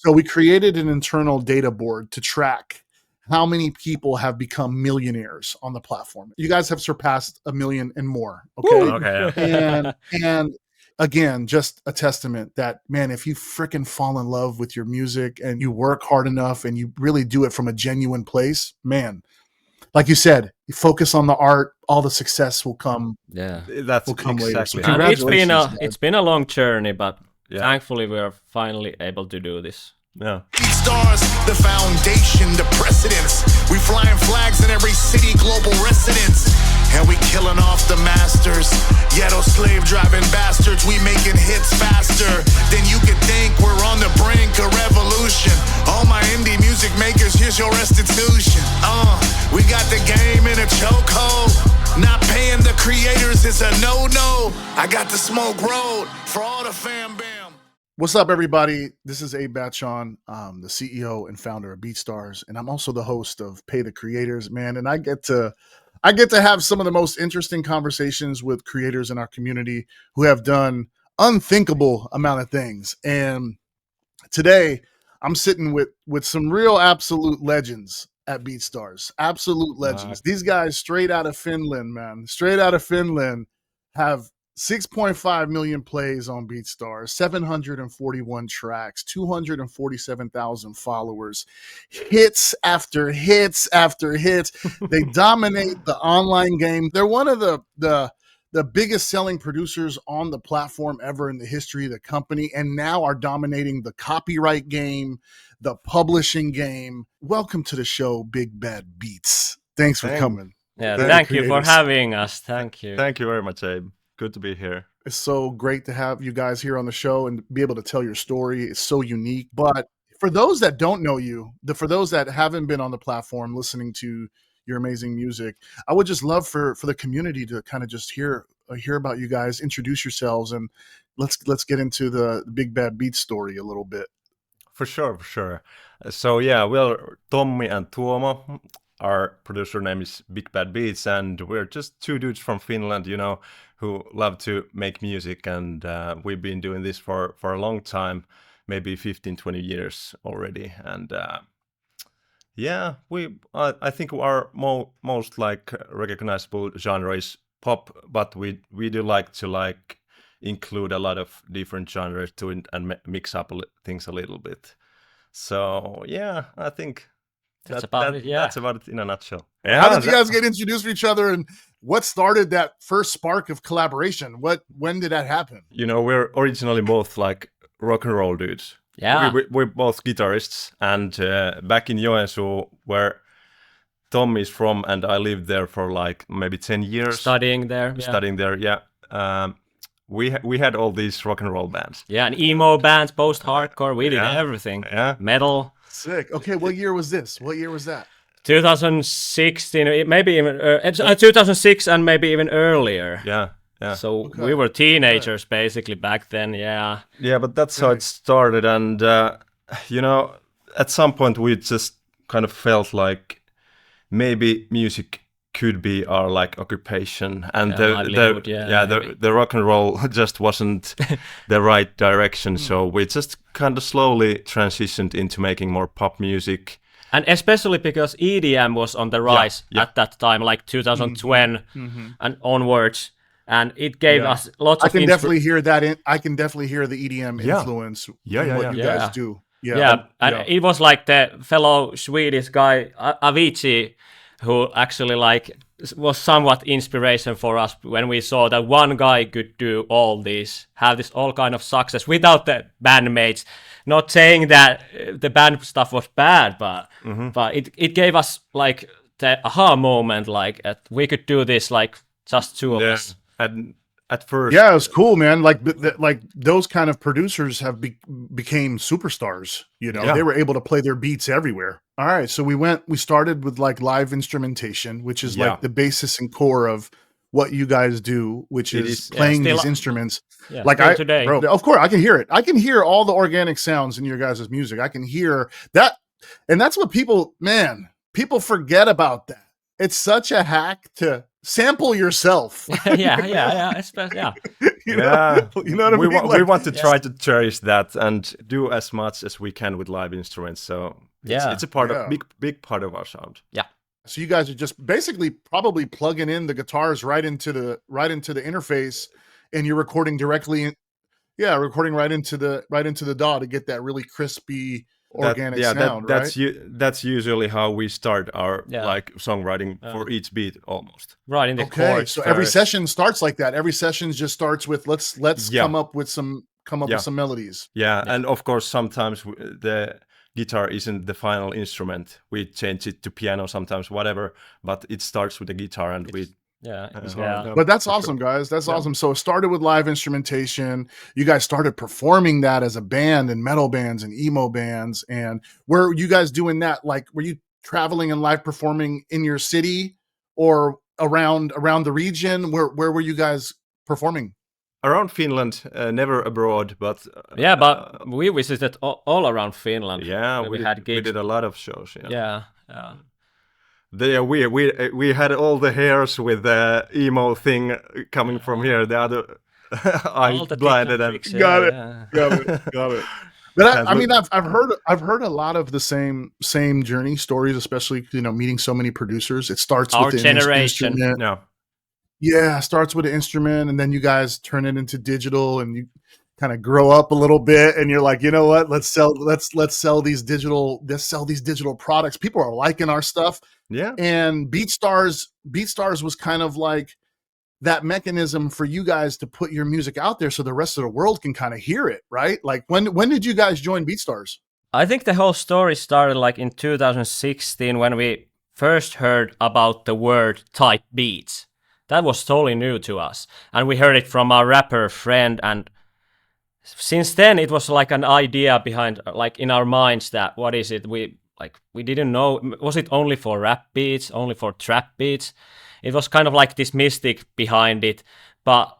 So we created an internal data board to track how many people have become millionaires on the platform. You guys have surpassed 1 million and more. Okay. Woo! Okay. And again, just a testament that, man, if you freaking fall in love with your music and you work hard enough and you really do it from a genuine place, man, like you said, you focus on the art, all the success will come. Yeah, that's will come later. So exactly. congratulations, it's been a long journey, but Yeah. thankfully we are finally able to do this. Yeah. BeatStars, the foundation, the precedence. We flying flags in every city, global residence. And we killing off the masters. Ghetto slave driving bastards. We making hits faster than you could think. We're on the brink of revolution. All my indie music makers, here's your restitution. We got the game in a chokehold. Not paying the creators is a no-no. I got the smoke road for all the fam bam. What's up, everybody? This is BATSHON. I'm the CEO and founder of BeatStars, and I'm also the host of Pay the Creators, man. And I get to have some of the most interesting conversations with creators in our community who have done unthinkable amount of things. And today, I'm sitting with some real absolute legends at BeatStars. Absolute legends. These guys straight out of Finland, man. Straight out of Finland have 6.5 million plays on BeatStars, 741 tracks, 247,000 followers, hits after hits after hits. They dominate the online game. They're one of the biggest selling producers on the platform ever in the history of the company, and now are dominating the copyright game, the publishing game. Welcome to the show, BigBadBeats. Thanks for coming. Yeah, thank you for having us. Thank you. Thank you very much, Abe. Good to be here. It's so great to have you guys here on the show and be able to tell your story. It's so unique. But for those that don't know you, for those that haven't been on the platform listening to your amazing music, I would just love for the community to kind of just hear about you guys, introduce yourselves, and let's get into the BigBadBeats story a little bit. For sure. So yeah, well, Tommi and Tuomo, our producer name is BigBadBeats, and we're just two dudes from Finland, who love to make music, and we've been doing this for a long time, maybe 15-20 years already. And yeah, I think our most like recognizable genre is pop, but we do like to include a lot of different genres to it and mix up things a little bit. So yeah, I think that's about it. Yeah, that's about it in a nutshell. Yeah, how did you guys get introduced to each other, and what started that first spark of collaboration? When did that happen? We're originally both like rock and roll dudes. Yeah, we're both guitarists, and back in Joensuu, where Tommi is from, and I lived there for like maybe 10 years. Studying there, yeah. We had all these rock and roll bands. Yeah, and emo bands, post-hardcore, we did everything. Yeah. Metal. Sick. Okay, what year was this? What year was that? 2016, maybe even 2006, and maybe even earlier. Yeah. So we were teenagers basically back then. Yeah. Yeah, but that's how it started, and at some point we just kind of felt like maybe music could be our like occupation, and the rock and roll just wasn't the right direction. So we just kind of slowly transitioned into making more pop music. And especially because EDM was on the rise at that time, like 2010 and onwards, and it gave us lots of. I can definitely hear that. I can definitely hear the EDM influence. What you guys do. Yeah, it was like the fellow Swedish guy Avicii, who actually was somewhat inspiration for us when we saw that one guy could do all this, have this all kind of success without the bandmates. Not saying that the band stuff was bad, but it gave us like the aha moment, like we could do this like just two of us. And at first, it was cool, man. Like those kind of producers have became superstars. They were able to play their beats everywhere. All right, so we started with like live instrumentation, which is like the basis and core of what you guys do, which is playing these instruments. Yeah, like today. Bro, of course I can hear it. I can hear all the organic sounds in your guys' music. I can hear that, and that's what people forget about that. it's such a hack to sample yourself. yeah. Especially, yeah. You know what I mean? We want to try to cherish that and do as much as we can with live instruments. So it's a part of big part of our sound. Yeah. So you guys are just basically probably plugging in the guitars right into the interface, and you're recording directly. Recording right into the DAW to get that really crispy organic sound. That's usually how we start our like songwriting for each beat almost. Right in the chords. So every session starts like that. Every session just starts with let's come up with some melodies. Yeah, and of course sometimes the guitar isn't the final instrument. We change it to piano sometimes, whatever. But it starts with the guitar, and But that's awesome, guys. That's awesome. So it started with live instrumentation. You guys started performing that as a band in metal bands and emo bands. And were you guys doing that? Like, were you traveling and live performing in your city or around the region? Where were you guys performing? Around Finland, never abroad, but but we visited all around Finland. Yeah, we had gigs. We did a lot of shows. Yeah. We had all the hairs with the emo thing coming from here. The other I blinded and got it. But I mean, I've heard a lot of the same journey stories, especially meeting so many producers. It starts our with the generation. No. Yeah, it starts with an instrument, and then you guys turn it into digital, and you kind of grow up a little bit, and you're like, you know what? Let's sell these digital products. People are liking our stuff. Yeah. And BeatStars was kind of like that mechanism for you guys to put your music out there so the rest of the world can kind of hear it, right? Like when did you guys join BeatStars? I think the whole story started like in 2016 when we first heard about the word type beats. That was totally new to us. And we heard it from our rapper friend, and since then it was like an idea behind, like in our minds, that what is it? We didn't know, was it only for rap beats, only for trap beats? It was kind of like this mystic behind it. But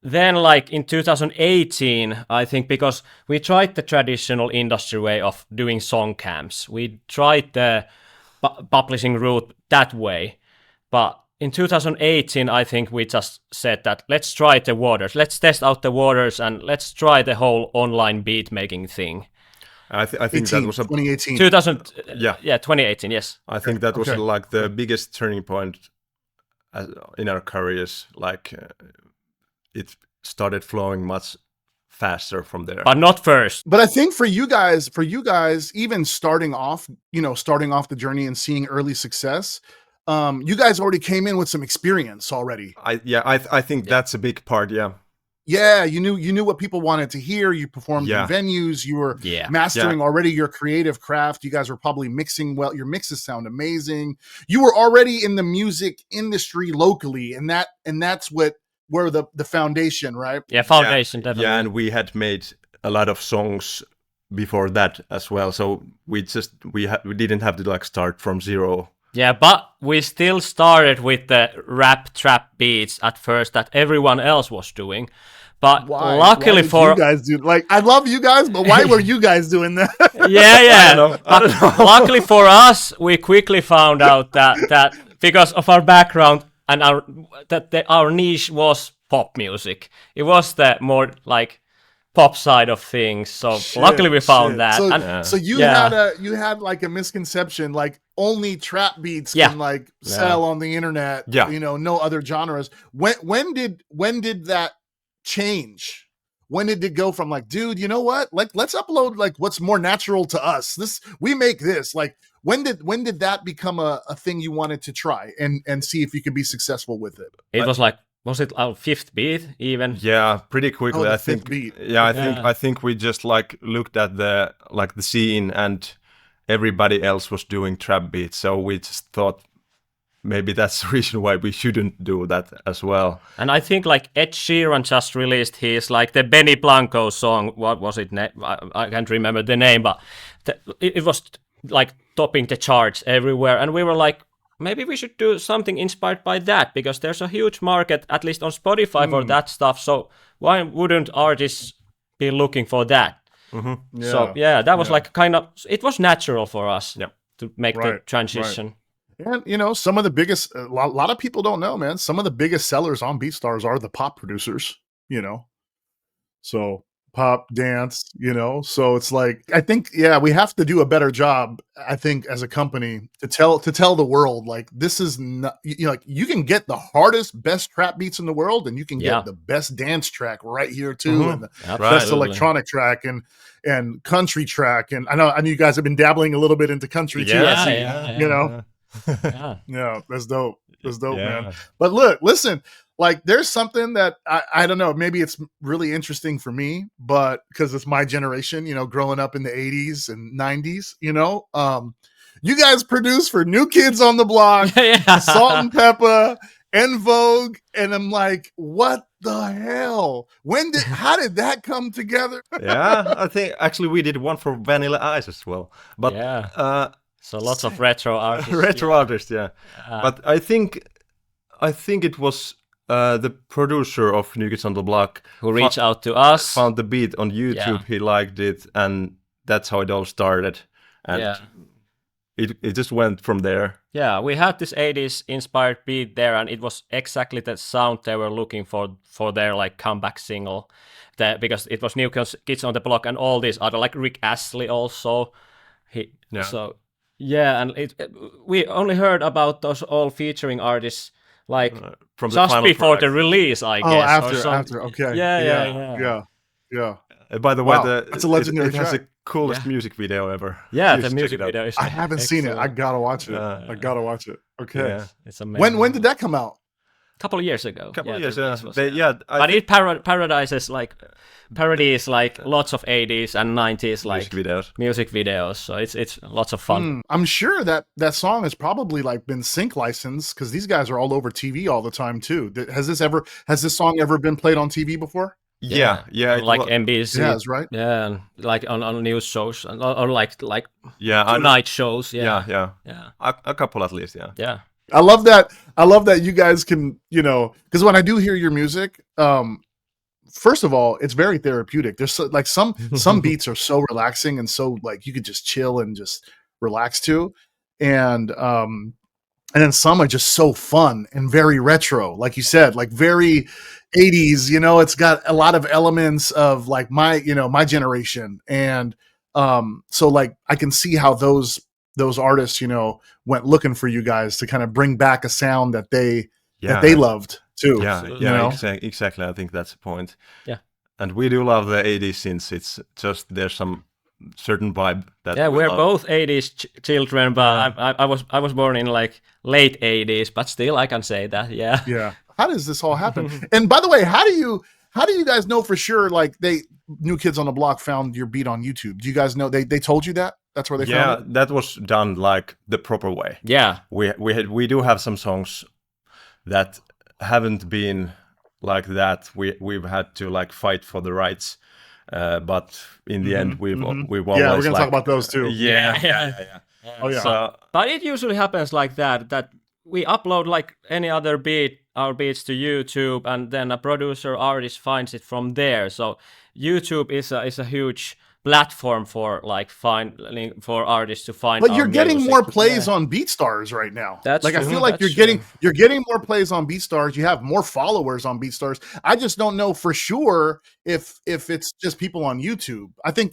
then like in 2018, I think, because we tried the traditional industry way of doing song camps. We tried the publishing route that way. But in 2018, I think we just said that let's try the waters. Let's test out the waters and let's try the whole online beat making thing. I think that was 2018. 2018, yes. I think that was like the biggest turning point in our careers. Like it started flowing much faster from there. But not first. But I think for you guys, even starting off the journey and seeing early success, you guys already came in with some experience already. I think that's a big part. Yeah, you knew what people wanted to hear. You performed in venues. You were mastering already your creative craft. You guys were probably mixing well. Your mixes sound amazing. You were already in the music industry locally, and that's where the foundation, right? Yeah, foundation definitely. Yeah, and we had made a lot of songs before that as well. So we didn't have to like start from zero. Yeah, but we still started with the rap trap beats at first that everyone else was doing. But luckily for you guys do, like, I love you guys, but why were you guys doing that? I don't know. Luckily for us, we quickly found out that because of our background and our niche was pop music. It was the more like pop side of things. So luckily we found that. So you had like a misconception, like only trap beats can like sell on the internet. Yeah. No other genres. When did that change? When did it go from like, dude, you know what? Like, let's upload like what's more natural to us. We make this. Like, when did that become a thing you wanted to try and see if you could be successful with it? It was like, was it our fifth beat even? Yeah, pretty quickly. I think. Beat. Yeah, I think we just like looked at the scene and everybody else was doing trap beats, so we just thought maybe that's the reason why we shouldn't do that as well. And I think like Ed Sheeran just released his like the Benny Blanco song. What was it? I can't remember the name, but it was like topping the charts everywhere, and we were like, maybe we should do something inspired by that, because there's a huge market, at least on Spotify, for that stuff. So why wouldn't artists be looking for that? Mm-hmm. So that was like kind of, it was natural for us to make the transition. Right. And some of the biggest, a lot of people don't know, man. Some of the biggest sellers on BeatStars are the pop producers. So pop, dance. So it's like, I think, yeah, we have to do a better job, I think, as a company to tell the world, like, this is not, like, you can get the hardest, best trap beats in the world, and you can get the best dance track right here too, and the best electronic track and country track. And I know you guys have been dabbling a little bit into country too. Yeah. Yeah, that's dope. That's dope, man. But look, listen, like, there's something that I don't know, maybe it's really interesting for me, but because it's my generation, growing up in the 80s and 90s, you guys produce for New Kids on the Block, Salt and Pepper, En Vogue, and I'm like, what the hell? How did that come together? Yeah, I think actually we did one for Vanilla Ice as well. But so lots of retro artists. Artists, yeah. But I think it was the producer of New Kids on the Block who reached out to us, found the beat on YouTube. He liked it, and that's how it all started. And it just went from there. Yeah, we had this 80s inspired beat there, and it was exactly the sound they were looking for their like comeback single. Because it was New Kids on the Block and all these other, like Rick Astley also. And we only heard about those all featuring artists like from just before the release, I guess. After. Okay. Yeah. By the way, that's a legendary it has the coolest music video ever. Yeah, the music video is I haven't seen it. I gotta watch it. Okay. It's amazing. When did that come out? A couple of years ago. But it parodies like lots of 80s and 90s like music videos. So it's lots of fun. I'm sure that song has probably like been sync licensed, because these guys are all over TV all the time too. Has this song ever been played on TV before? Yeah. Like NBC. Yeah, that's right. Yeah, and like on news shows or like night shows. Yeah. A couple at least. Yeah. I love that you guys can, because when I do hear your music, first of all, it's very therapeutic. There's like some beats are so relaxing and so like you could just chill and just relax to, and then some are just so fun and very retro, like you said, like very 80s. It's got a lot of elements of like my generation, and so like I can see how those artists, went looking for you guys to kind of bring back a sound that they loved too. Exactly. I think that's the point. Yeah. And we do love the 80s, since it's just there's some certain vibe that we're both 80s children, but I was born in like late 80s, but still I can say that. Yeah. How does this all happen? And by the way, how do you guys know for sure, like, New Kids on the Block found your beat on YouTube? Do you guys know they told you that? That's where they found it? Yeah, that was done like the proper way. Yeah. We do have some songs that haven't been like that. We've had to like fight for the rights, but in the end we've always we're gonna talk about those too. Yeah. Oh yeah. So, but it usually happens like that we upload like any other our beats to YouTube, and then a producer artist finds it from there. So YouTube is a huge platform for like for artists to find. But you're getting more plays on BeatStars right now. That's like true. I feel like you're getting more plays on BeatStars. You have more followers on BeatStars. I just don't know for sure if it's just people on YouTube. I think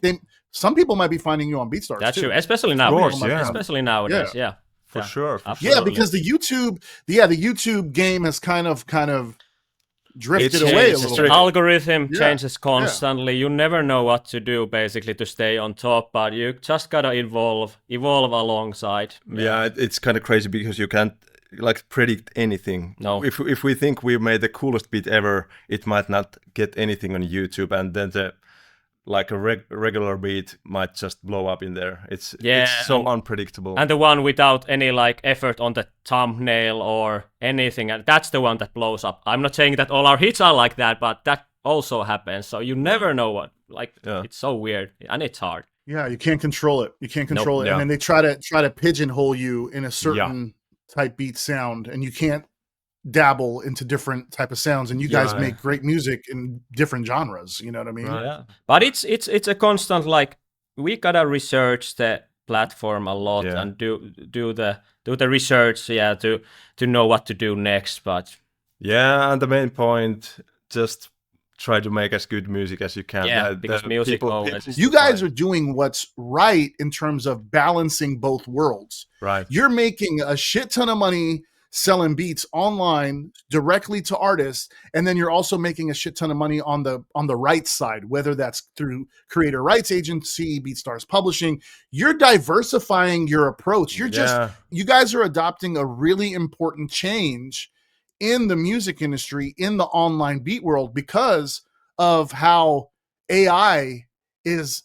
some people might be finding you on BeatStars. That's too. true, especially nowadays. Especially nowadays. Yeah. For sure. Yeah, because the YouTube game has kind of drifted away a little bit. Algorithm changes constantly. You never know what to do basically to stay on top, but you just gotta evolve alongside. Yeah, it's kind of crazy because you can't like predict anything. No. If we think we made the coolest beat ever, it might not get anything on YouTube, and then a regular beat might just blow up in there. It's so unpredictable. And the one without any like effort on the thumbnail or anything, and that's the one that blows up. I'm not saying that all our hits are like that, but that also happens. So you never know what. It's so weird and it's hard. Yeah, you can't control it. And then they try to pigeonhole you in a certain type beat sound, and you can't dabble into different type of sounds, and you guys make great music in different genres, you know what I mean? Yeah. But it's a constant, like, we gotta research the platform a lot Yeah. and do the research, to know what to do next. But Yeah, and the main point, just try to make as good music as you can. because music people always You guys are doing what's right in terms of balancing both worlds. right. You're making a shit ton of money selling beats online directly to artists, and then you're also making a shit ton of money on the rights side, whether that's through creator rights agency, BeatStars publishing. You're diversifying your approach. You guys are adopting a really important change in the music industry, in the online beat world, because of how AI is,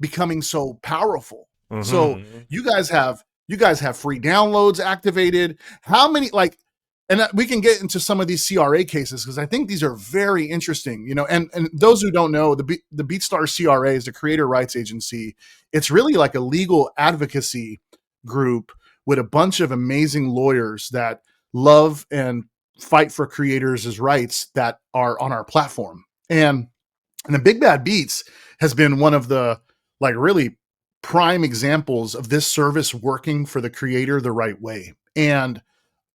becoming so powerful. Mhm. So you guys have free downloads activated. How many, and we can get into some of these CRA cases because I think these are very interesting, and those who don't know, the BeatStars CRA is the Creator Rights Agency. It's really like a legal advocacy group with a bunch of amazing lawyers that love and fight for creators' rights that are on our platform. And the BigBadBeats has been one of the really prime examples of this service working for the creator the right way, and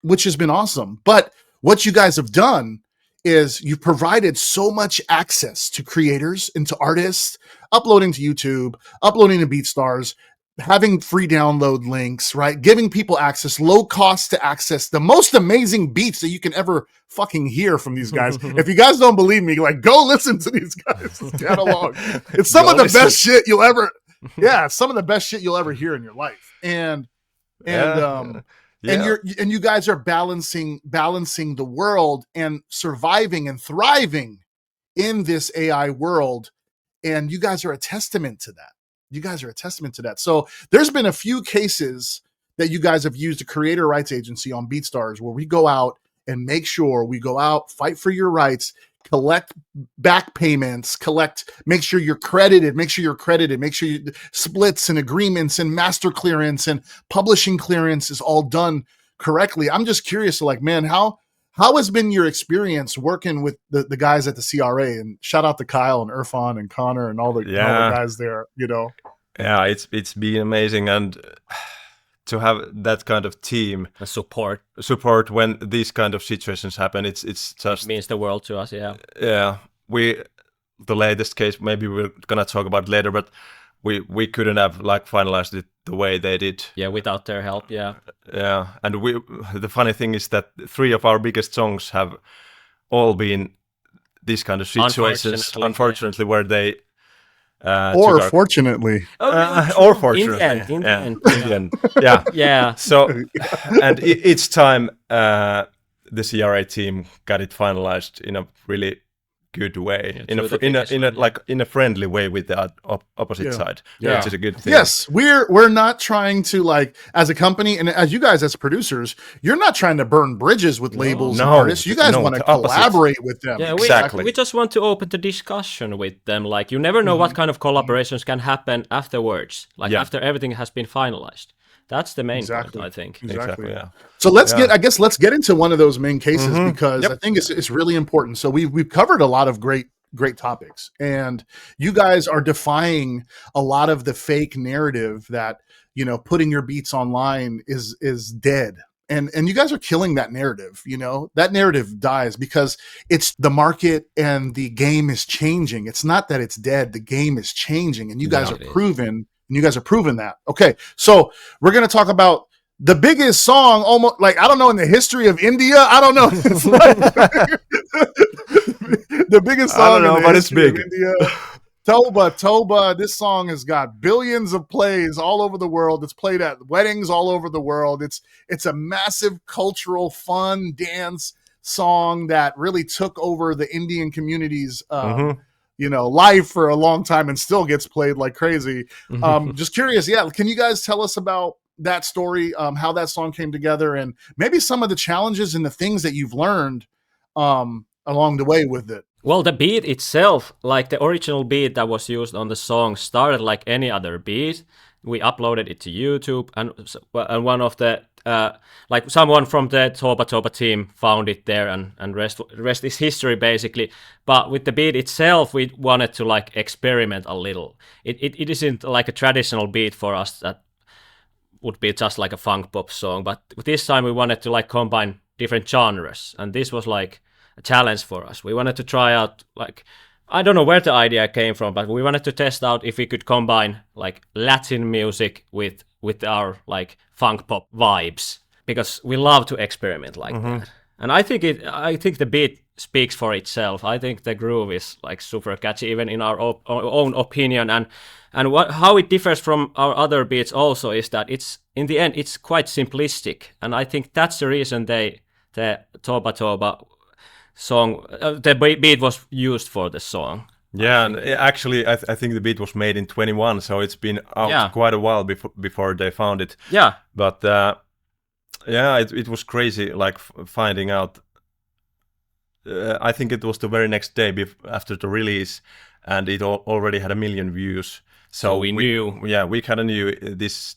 which has been awesome. But what you guys have done is you've provided so much access to creators and to artists, uploading to YouTube, uploading to BeatStars, having free download links, right? Giving people access, low cost to access the most amazing beats that you can ever fucking hear from these guys. If you guys don't believe me, go listen to these guys' catalog. It's some of the best shit you'll ever, some of the best shit you'll ever hear in your life. And you guys are balancing the world and surviving and thriving in this AI world. And you guys are a testament to that. So there's been a few cases that you guys have used a creator rights agency on BeatStars where we go out and make sure we go out, fight for your rights, collect back payments, make sure you're credited, make sure you splits and agreements and master clearance and publishing clearance is all done correctly. I'm just curious, man, how has been your experience working with the guys at the CRA? And shout out to Kyle and Irfan and Connor and all the guys there, Yeah, it's been amazing, and to have that kind of team support when these kind of situations happen, it's just, it means the world to us. Yeah, the latest case, maybe we're gonna talk about later, but we couldn't have finalized it the way they did. Yeah, without their help. Yeah. And the funny thing is that 3 of our biggest songs have all been these kind of situations, unfortunately, where they or fortunately, or fortunately, in the end. Yeah. So, and each time the CRA team got it finalized in a really good way, in a friendly way with the opposite side, which is a good thing. Yes, we're not trying to as a company, and as you guys as producers, you're not trying to burn bridges with labels and artists. You guys want to collaborate with them. Yeah, exactly. We just want to open the discussion with them. You never know what kind of collaborations can happen afterwards, after everything has been finalized. That's the main point, I think. Exactly. Yeah. So let's get into one of those main cases because I think it's really important. So we've covered a lot of great topics, and you guys are defying a lot of the fake narrative that putting your beats online is dead. And you guys are killing that narrative. That narrative dies because it's the market and the game is changing. It's not that it's dead. The game is changing, and you guys are proven. And you guys are proving that. Okay, so we're going to talk about the biggest song, almost I don't know, in the history of India. I don't know. It's the biggest song in the history of India. Tauba Tauba. This song has got billions of plays all over the world. It's played at weddings all over the world. It's a massive cultural fun dance song that really took over the Indian community's live for a long time and still gets played like crazy. Just curious, can you guys tell us about that story, how that song came together, and maybe some of the challenges and the things that you've learned along the way with it? Well, the beat itself, the original beat that was used on the song, started like any other beat. we uploaded it to YouTube, and one of the like someone from the Toba Toba team found it there, and rest is history basically. But with the beat itself, we wanted to like experiment a little. It isn't like a traditional beat for us that would be just like a funk pop song, but this time we wanted to like combine different genres, and this was like a challenge for us. We wanted to try out, like, I don't know where the idea came from, but we wanted to test out if we could combine like Latin music with our like funk pop vibes, because we love to experiment like that. And I think the beat speaks for itself. I think the groove is like super catchy, even in our own opinion. And how it differs from our other beats also is that it's, in the end, it's quite simplistic. And I think that's the reason the Toba Toba song, the beat was used for the song. Yeah, and actually, I think the beat was made in 21, so it's been out quite a while before they found it. Yeah. But yeah, it was crazy, like finding out. I think it was the very next day after the release, and it already had 1 million views. So we knew. Yeah, we kind of knew this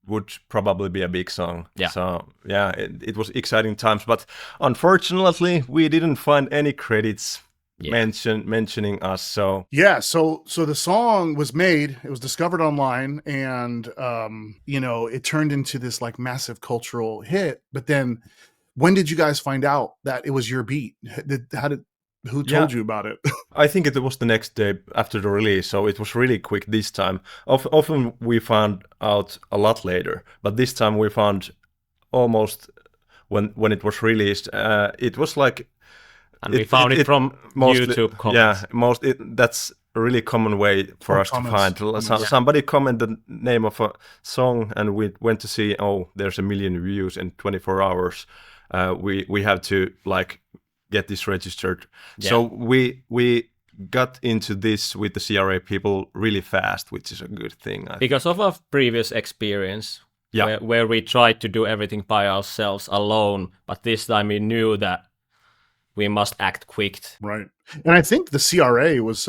would probably be a big song. Yeah. So yeah, it was exciting times. But unfortunately, we didn't find any credits mentioning us. So yeah, so the song was made, it was discovered online, and you know, it turned into this like massive cultural hit. But then when did you guys find out that it was your beat? Who told you about it? I think it was the next day after the release, so it was really quick this time. Often we found out a lot later, but this time we found almost when it was released. It was like, and we found it from mostly, YouTube comments. Yeah, that's a really common way for us comments. To find. Somebody commented the name of a song, and we went to see, oh, there's 1 million views in 24 hours. We have to like get this registered. Yeah. So we got into this with the CRA people really fast, which is a good thing. Because of our previous experience, where we tried to do everything by ourselves alone, but this time we knew that we must act quick. Right. And I think the CRA was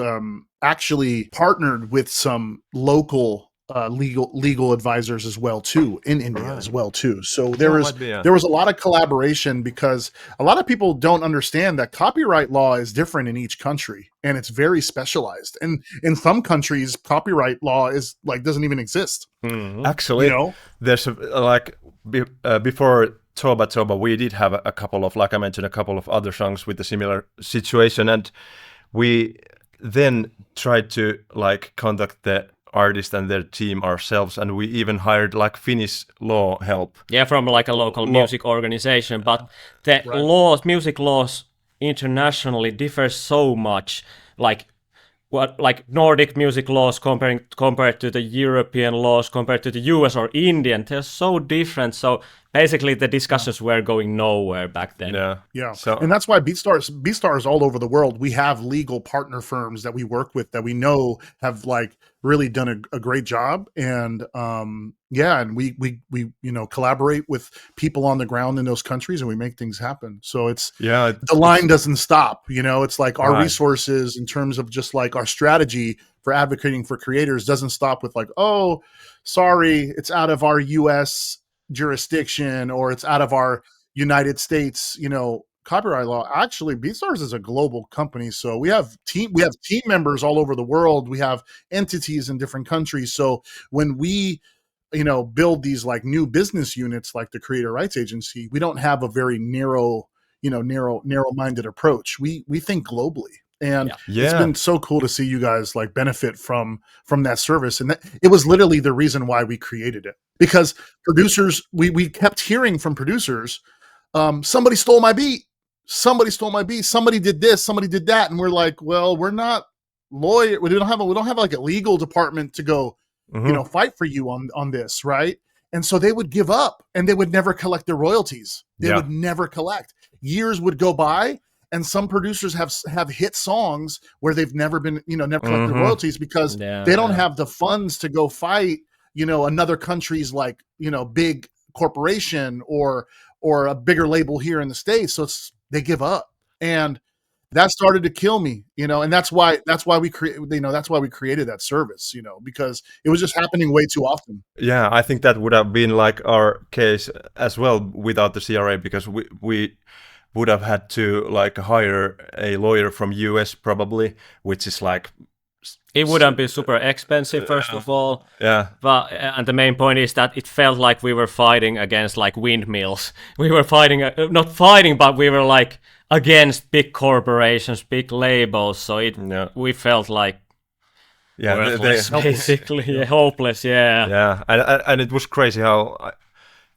actually partnered with some local legal advisors as well too, in India as well too. So there was a lot of collaboration, because a lot of people don't understand that copyright law is different in each country, and it's very specialized. And in some countries, copyright law is like doesn't even exist. Actually, you know, there's before Toba Toba, we did have a couple of, like I mentioned, a couple of other songs with a similar situation, and we then tried to like contact the artist and their team ourselves, and we even hired like Finnish law help. Yeah, from like a local music organization, but the laws, music laws internationally differ so much. Like Nordic music laws compared to the European laws, compared to the US or Indian, they're so different. So basically the discussions were going nowhere back then. Yeah. So, and that's why BeatStars all over the world, we have legal partner firms that we work with that we know have like really done a great job. And and we you know, collaborate with people on the ground in those countries, and we make things happen. So it's the line doesn't stop, you know. It's like our resources in terms of just like our strategy for advocating for creators doesn't stop with like, oh, sorry, it's out of our US jurisdiction, or it's out of our United States, you know, copyright law. Actually, BeatStars is a global company, so we have team members all over the world. We have entities in different countries. So when we, you know, build these like new business units like the Creator Rights Agency, we don't have a very narrow-minded approach. We think globally. And it's been so cool to see you guys like benefit from that service. And it was literally the reason why we created it, because producers, we kept hearing from producers, somebody stole my beat. Somebody did this, somebody did that. And we're like, well, we're not lawyer. We don't have like a legal department to go, you know, fight for you on this. Right. And so they would give up, and they would never collect their royalties. They would never collect. Years would go by, and some producers have hit songs where they've never collected royalties because they don't have the funds to go fight, you know, another country's like, you know, big corporation or a bigger label here in the States. So they give up. And that started to kill me, and that's why we created that service, because it was just happening way too often. Yeah, I think that would have been like our case as well without the CRA, because we would have had to like hire a lawyer from US probably, which is like it wouldn't be super expensive, first of all. Yeah. But and the main point is that it felt like we were fighting against like windmills. We were fighting, not fighting, but we were like against big corporations, big labels. So we felt like worthless, basically, hopeless. Yeah. Yeah, and it was crazy how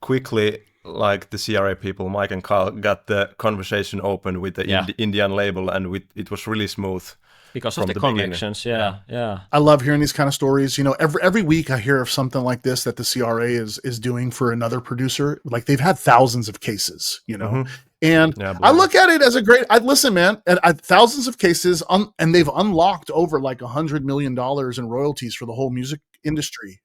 quickly like the CRA people, Mike and Carl, got the conversation open with the Indian label, and it was really smooth. Because of the connections, yeah. I love hearing these kind of stories. Every week I hear of something like this that the CRA is doing for another producer. Like they've had thousands of cases, and I look at it as listen, man, and thousands of cases, and they've unlocked over like $100 million in royalties for the whole music industry,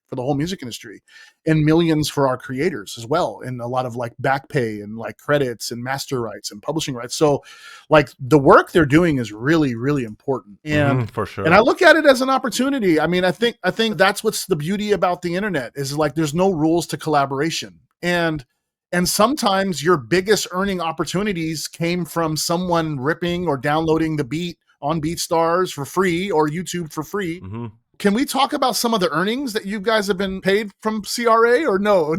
and millions for our creators as well, and a lot of like back pay and like credits and master rights and publishing rights. So like the work they're doing is really, really important. And for sure. And I look at it as an opportunity. I mean, I think that's what's the beauty about the internet is like there's no rules to collaboration. And sometimes your biggest earning opportunities came from someone ripping or downloading the beat on BeatStars for free or YouTube for free. Mm-hmm. Can we talk about some of the earnings that you guys have been paid from CRA or no?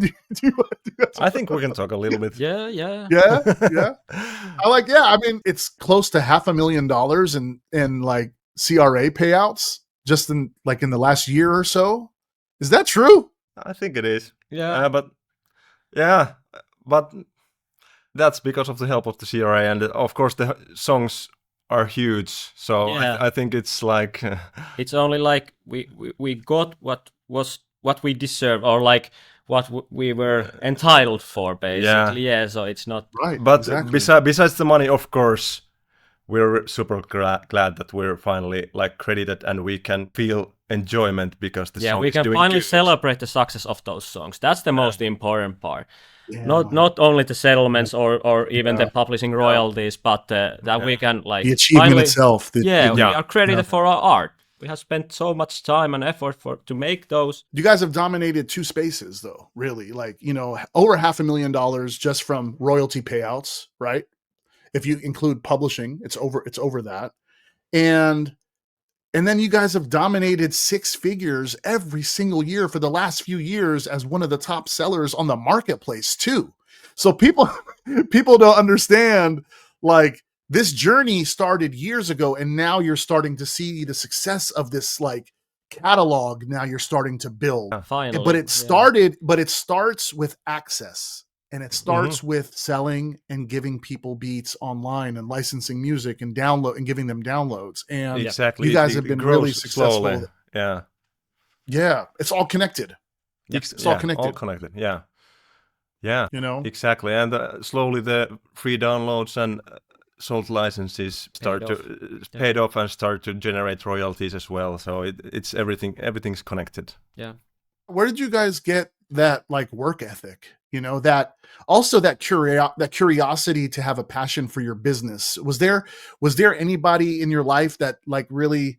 I think we can talk a little bit. Yeah. I mean, it's close to $500,000 in like CRA payouts just in the last year or so. Is that true? I think it is. Yeah. But that's because of the help of the CRA, and of course the songs are huge, so I think it's like it's only like we got what we deserve, or like what we were entitled for, basically. So it's not right. But exactly. besides the money, of course, we're super glad that we're finally like credited and we can feel enjoyment because the song we is can doing finally good. Celebrate the success of those songs. That's the most important part. Not only the settlements or even the publishing royalties, but that we can like the achievement itself. We are credited for our art. We have spent so much time and effort to make those. You guys have dominated two spaces, though. Really, like over $500,000 just from royalty payouts, right? If you include publishing, it's over that, and then you guys have dominated six figures every single year for the last few years as one of the top sellers on the marketplace too. So people don't understand, like, this journey started years ago, and now you're starting to see the success of this like catalog. Now you're starting to build. Finally, but it starts with access. And it starts with selling and giving people beats online and licensing music and giving them downloads. And exactly, you guys have been really successful. Slowly. Yeah, it's all connected. It's all connected. All connected. Yeah. Exactly. And slowly the free downloads and sold licenses paid off and start to generate royalties as well. So it's everything's connected. Yeah. Where did you guys get that like work ethic? That also that curiosity to have a passion for your business. Was there anybody in your life that like really,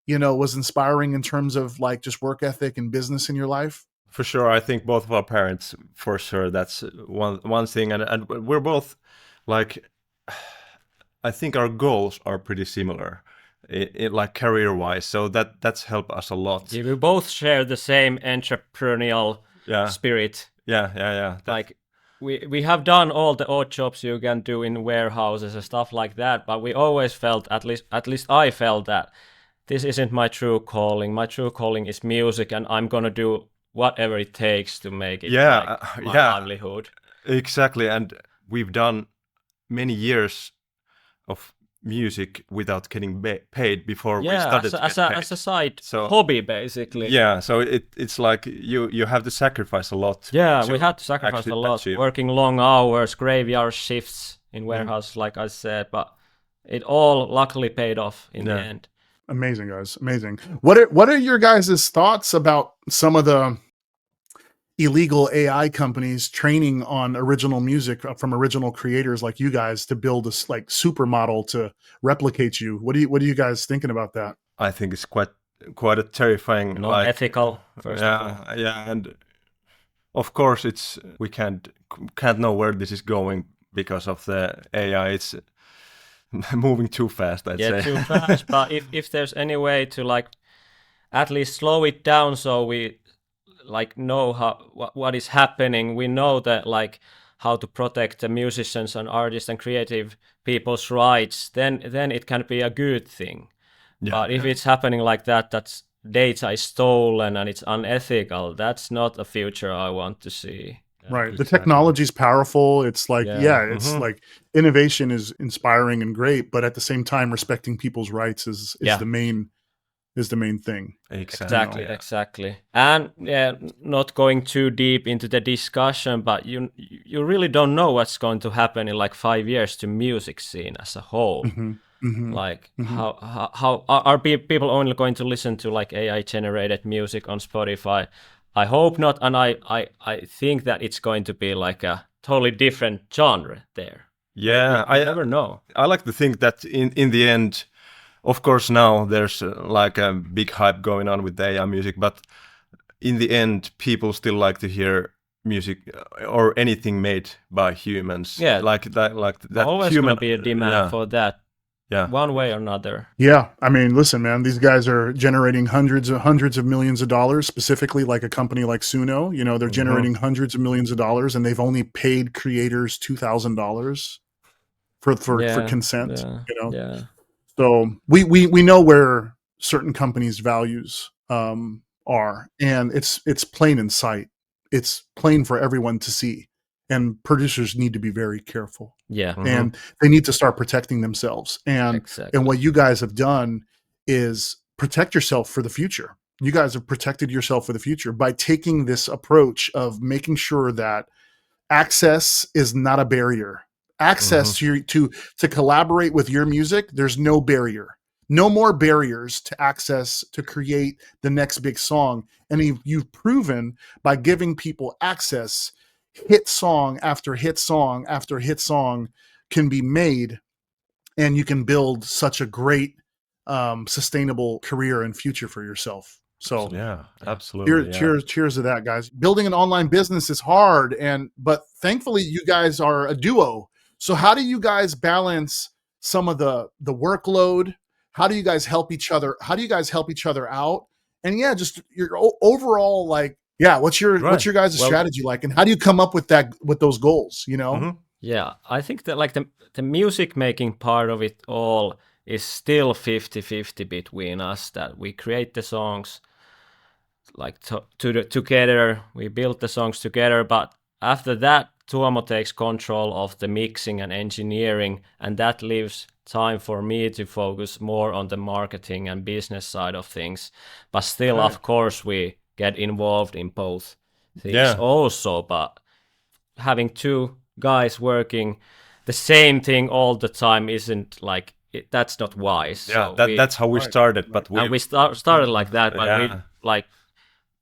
was inspiring in terms of like just work ethic and business in your life? For sure. I think both of our parents, for sure. That's one thing. And we're both like, I think our goals are pretty similar. Like career-wise, so that's helped us a lot. Yeah, we both share the same entrepreneurial spirit. Yeah. Like we have done all the odd jobs you can do in warehouses and stuff like that, but we always felt, at least I felt, that this isn't my true calling. My true calling is music, and I'm gonna do whatever it takes to make it my livelihood. Exactly, and we've done many years of music without getting paid before we started as a side hobby, basically. Yeah, so it's like you have to sacrifice a lot. Yeah, we had to sacrifice a lot, working long hours, graveyard shifts in warehouse, like I said, but it all luckily paid off in the end. Amazing, guys, amazing. What are your guys' thoughts about some of the illegal AI companies training on original music from original creators like you guys to build this like supermodel to replicate you. What are you guys thinking about that? I think it's quite a terrifying, Not like, ethical, first of all. yeah, and of course we can't know where this is going because of the AI. It's moving too fast, I'd say. Too fast. But if there's any way to like at least slow it down, so we like know what is happening, we know that like how to protect the musicians and artists and creative people's rights, then it can be a good thing. But if it's happening like that, that's data is stolen and it's unethical, that's not a future I want to see. Right. The technology is powerful. It's like, it's like innovation is inspiring and great, but at the same time, respecting people's rights is the main thing. Exactly. And not going too deep into the discussion, but you really don't know what's going to happen in like 5 years to music scene as a whole. Like how are people only going to listen to like AI generated music on Spotify? I hope not, and I think that it's going to be like a totally different genre there. Yeah, I never know. I like to think that in the end, of course, now there's like a big hype going on with the AI music, but in the end, people still like to hear music or anything made by humans. Yeah, like that. Always gonna be a demand for that. Yeah, one way or another. Yeah, I mean, listen, man, these guys are generating hundreds of millions of dollars. Specifically, like a company like Suno, you know, they're generating hundreds of millions of dollars, and they've only paid creators $2,000 for consent. You know. Yeah. So we know where certain companies' values are, and it's plain in sight. It's plain for everyone to see, and producers need to be very careful. Yeah, and they need to start protecting themselves. And and what you guys have done is protect yourself for the future. You guys have protected yourself for the future by taking this approach of making sure that access is not a barrier. Access to collaborate with your music, there's no barrier. No more barriers to access to create the next big song. And you've proven by giving people access, hit song after hit song after hit song can be made, and you can build such a great sustainable career and future for yourself. So absolutely. Cheers to that, guys. Building an online business is hard, but thankfully you guys are a duo. So how do you guys balance some of the workload? How do you guys help each other? How do you guys help each other out? And just your overall, like, what's your guys' strategy like, and how do you come up with those goals? You know? Yeah, I think that like the music making part of it all is still 50-50 between us. That we create the songs like together, we build the songs together, but after that, Tuomo takes control of the mixing and engineering, and that leaves time for me to focus more on the marketing and business side of things. But still, of course, we get involved in both things also. But having two guys working the same thing all the time isn't like that's not wise. Yeah, so that's how we started. But we started like that. But we like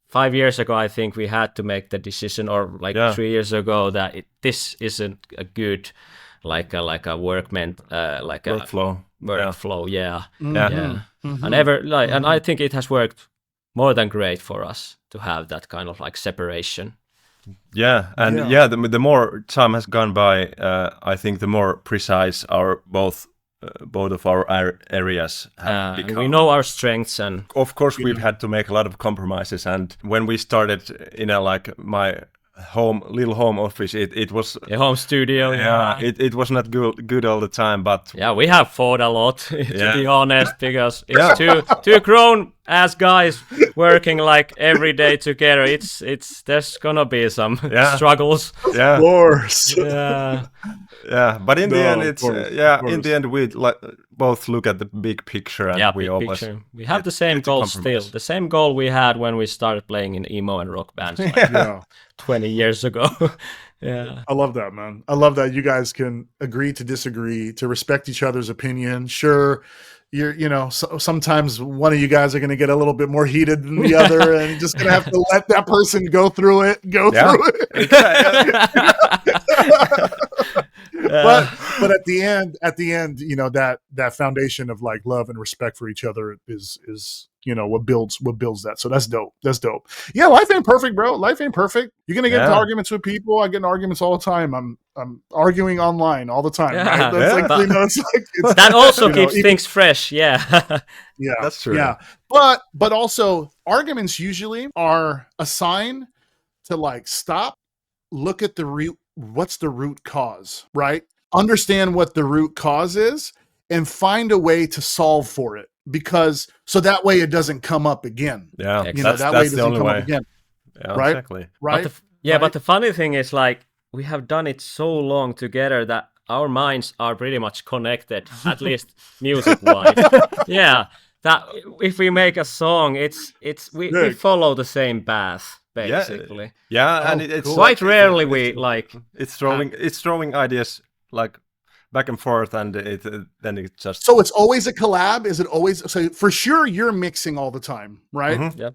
5 years ago, I think we had to make the decision, or like 3 years ago, that this isn't a good like a workflow. And I think it has worked more than great for us to have that kind of like separation. The more time has gone by, I think the more precise our both of our areas have become. We know our strengths, and of course we've had to make a lot of compromises. And when we started in my little home office, it was a home studio. It was not good all the time, but we have fought a lot to be honest, because it's two grown ass guys working like every day together. It's there's gonna be some struggles. Of course. But in the end, it's in the end we both look at the big picture, and we have the same goal still. The same goal we had when we started playing in emo and rock bands 20 years ago. I love that, man. I love that you guys can agree to disagree, to respect each other's opinion. Sure, sometimes one of you guys are going to get a little bit more heated than the other, and you're just going to have to let that person go through it. But at the end, that foundation of like love and respect for each other is what builds that. So that's dope. Yeah, life ain't perfect, bro. Life ain't perfect. You're gonna get into arguments with people. I get in arguments all the time. I'm arguing online all the time. Yeah. Right? That also keeps things fresh. Yeah. Yeah, that's true. Yeah, but also arguments usually are a sign to like stop, look at the root. What's the root cause, right? Understand what the root cause is and find a way to solve for it, because so that way it doesn't come up again. Yeah, that way it doesn't come up again. Yeah, right? Exactly. Right? But the funny thing is, like, we have done it so long together that our minds are pretty much connected, at least music-wise. Yeah, that if we make a song, we follow the same path. Basically, and it's cool. Quite rarely we like it's throwing ideas like back and forth, and then it just. So it's always a collab. Is it always so? For sure, you're mixing all the time, right? Mm-hmm. Yep.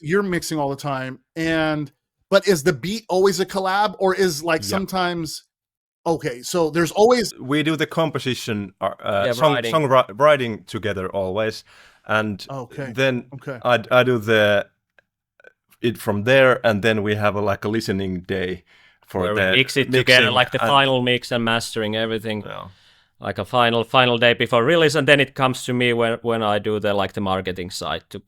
You're mixing all the time, but is the beat always a collab, or is like sometimes? Okay, so there's always we do the composition, songwriting together always, and then I do it from there, and then we have a listening day for where we mix it together, like the final mix and mastering everything, like a final day before release, and then it comes to me when I do the marketing side, to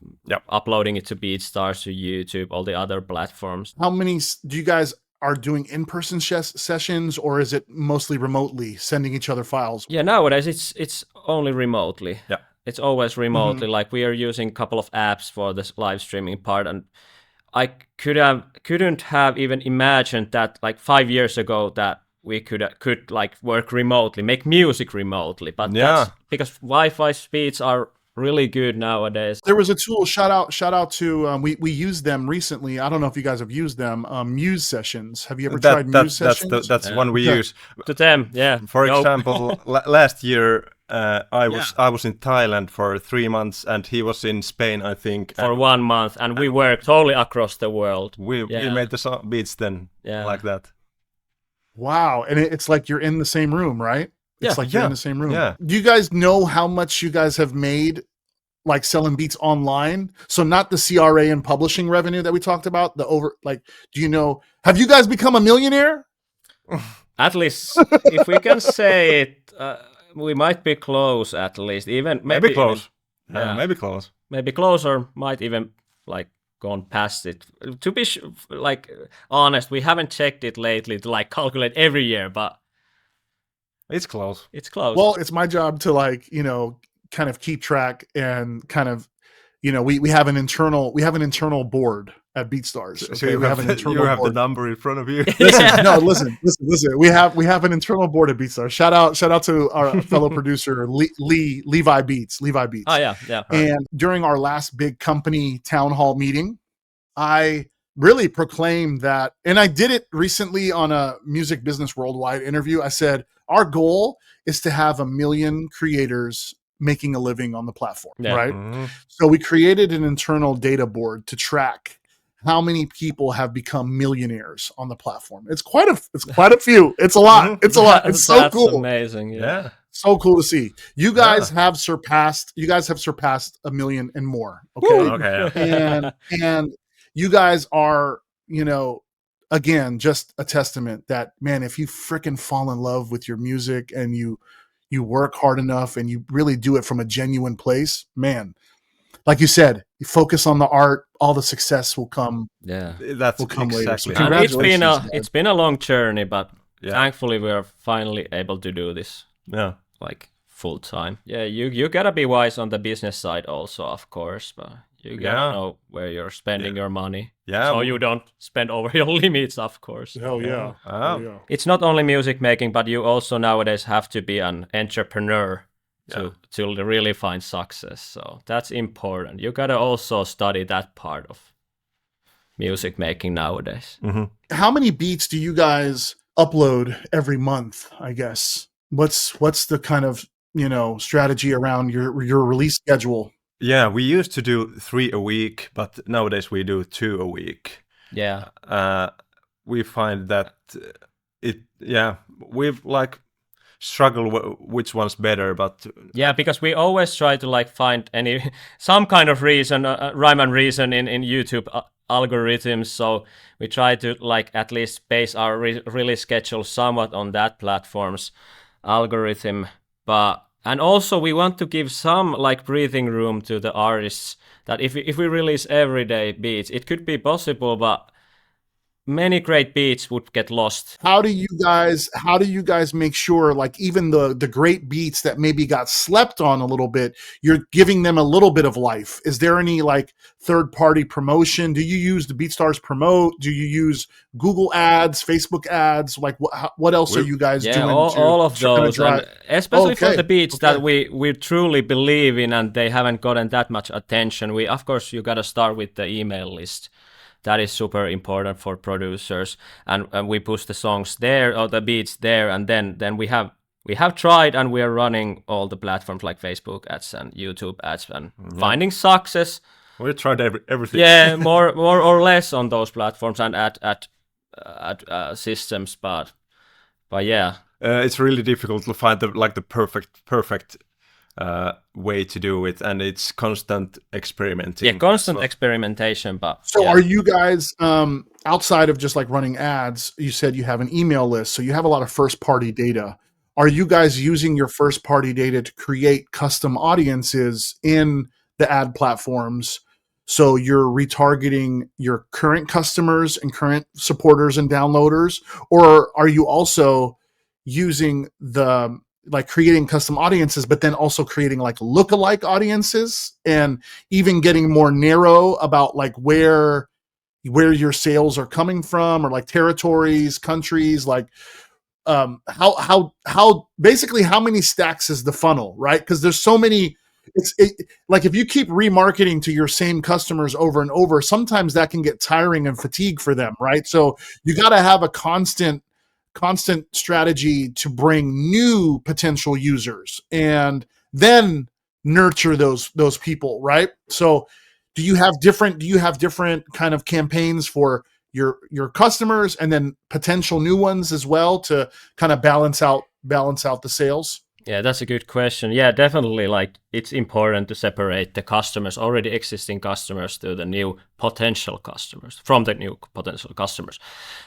uploading it to BeatStars, to YouTube, all the other platforms. How many do you guys are doing in-person sessions, or is it mostly remotely sending each other files? Yeah, nowadays it's only remotely. Yeah, it's always remotely. Like, we are using a couple of apps for this live streaming part, and I couldn't have even imagined that like 5 years ago that we could like work remotely, make music remotely. But that's because Wi-Fi speeds are really good nowadays. There was a tool. Shout out to we used them recently. I don't know if you guys have used them. Muse Sessions. Have you ever tried Muse Sessions? That's one we use. To them, yeah. For example, last year. I was in Thailand for 3 months, and he was in Spain, I think, for 1 month, and we worked totally across the world. We made the beats then, like that. Wow, and it's like you're in the same room, right? It's like you're in the same room. Yeah. Do you guys know how much you guys have made, like selling beats online? So not the CRA and publishing revenue that we talked about. Do you know? Have you guys become a millionaire? At least, if we can say it. We might be close, at least. Maybe close. Maybe close. Maybe close, or might even like gone past it. To be honest, we haven't checked it lately to like calculate every year, but it's close. It's close. Well, it's my job to kind of keep track and kind of, we have an internal board at BeatStars. Okay? So you have the number in front of you. Listen. We have an internal board at BeatStars. Shout out to our fellow producer Levi Beats. Oh yeah. And during our last big company town hall meeting, I really proclaimed that, and I did it recently on a Music Business Worldwide interview. I said our goal is to have 1 million creators making a living on the platform, right? Mm-hmm. So we created an internal data board to track how many people have become millionaires on the platform. It's quite a few. It's a lot. It's a lot. It's so cool. Amazing. Yeah. So cool to see. You guys have surpassed 1 million and more. Okay. Woo! Okay. And you guys are, again, just a testament that, man, if you freaking fall in love with your music and you work hard enough and you really do it from a genuine place, man, like you said, you focus on the art, all the success will come. Yeah, will come later. So it's been a long journey, but thankfully we are finally able to do this. Yeah, like full time. Yeah, you gotta be wise on the business side also, of course, but you gotta know where you're spending your money. Yeah, so you don't spend over your limits, of course. Hell yeah. It's not only music making, but you also nowadays have to be an entrepreneur to really find success. So that's important. You gotta also study that part of music making nowadays. Mm-hmm. How many beats do you guys upload every month, I guess? What's the kind of strategy around your release schedule? Yeah, we used to do 3 a week, but nowadays we do 2 a week. Yeah. We find that we've like struggled which one's better, but Yeah, because we always try to like find some kind of reason, rhyme and reason in YouTube algorithms. So we try to like at least base our release schedule somewhat on that platform's algorithm. And also we want to give some like breathing room to the artists, that if we release everyday beats, it could be possible, but many great beats would get lost. How do you guys make sure, like, even the great beats that maybe got slept on a little bit, you're giving them a little bit of life? Is there any like third party promotion? Do you use the BeatStars Promote? Do you use Google ads, Facebook ads? Like what else are you guys doing? All of those, and especially for the beats that we truly believe in and they haven't gotten that much attention. Of course you gotta start with the email list. That is super important for producers, and we push the songs there or the beats there, and then we have tried, and we are running all the platforms like Facebook ads and YouTube ads, and finding success. We tried everything. Yeah, more or less on those platforms and at systems, but yeah, it's really difficult to find the perfect way to do it, and it's constant experimenting. Yeah, constant experimentation. But so are you guys outside of just like running ads? You said you have an email list, so you have a lot of first party data. Are you guys using your first party data to create custom audiences in the ad platforms, so you're retargeting your current customers and current supporters and downloaders? Or are you also using creating custom audiences, but then also creating like lookalike audiences, and even getting more narrow about like where your sales are coming from, or like territories, countries, like how basically how many stacks is the funnel, right? Because there's so many. Like if you keep remarketing to your same customers over and over, sometimes that can get tiring and fatigue for them, right? So you got to have a constant strategy to bring new potential users and then nurture those people, right? So do you have different kind of campaigns for your customers and then potential new ones as well to kind of balance out the sales? Yeah, that's a good question. Yeah, definitely. Like, it's important to separate the customers, already existing customers, to the new potential customers, from the new potential customers,